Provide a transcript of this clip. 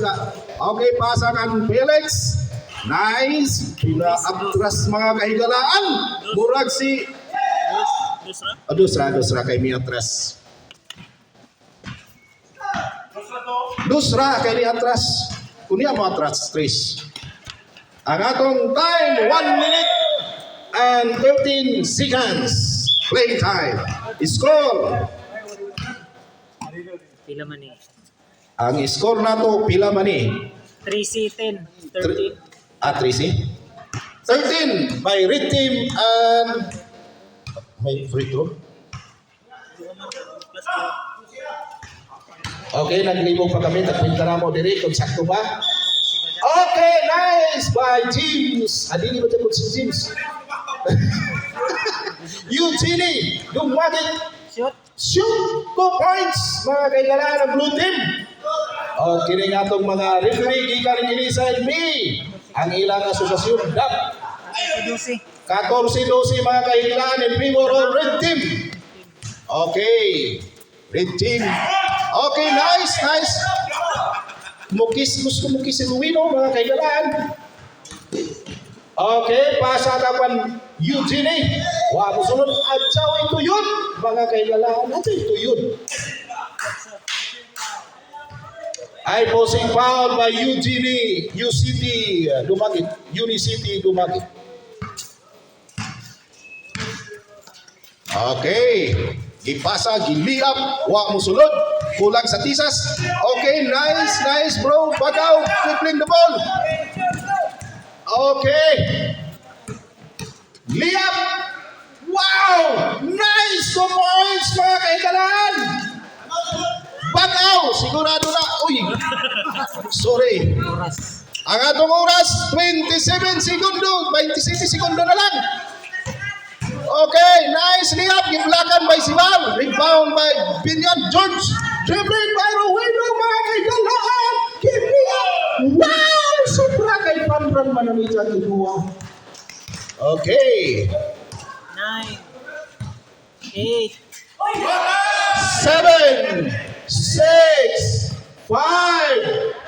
ka. Okay, pasangan Felix. Nice. Pina-atras mga kahigalaan. Murag si... Dusra kay mi atras. Dusra kay mi atras. Kunya mo atras, Tris. Ang atong time, 1 minute and 13 seconds. Playing time. Score. Pila man eh. Ang score na to, pila man eh? 3C10, 13. 3C? 13 by Red Team and may free throw. Okay, naglibog pa kami. Nagpinta na mo diri kung sakto ba. Okay, nice by James. Adili ba ito si James? Eugenie, dumagit. Shoot 2 points, mga kaigalaan ng blue team. O, kini nga itong mga referee, gikan kini side B. Ang ilang asosasyon, DAP. 14-12, mga kaigalaan in favor of red team. Okay, red team. Okay, nice. Gusto mukis si Luino, mga kaigalaan. Okay, pasadapan Eugenie. Wa mo sunod adsaw ito yun. Mga kaigalaan natin ito yun. Ay posing foul by Eugenie. Unicity Dumagit. Okay. Ipasa, giliap. Wa mo sunod. Kulang sa tisas. Okay, nice bro. Bagaw, dribbling the ball. Okay. Liap. Wow! Nice 2 points, mga kahigalaan. Bagaw, sigurado na. Uy, sorry. Ang atong oras, 27 segundo na lang. Okay, nice liap. Giblakan by Sival. Rebound by Binyan George. Dribbling by Roweno, mga kahigalaan. Wow! Sobra kay Panran Manamita Kikuha. Okay. 9, 8, 7, 6, 5,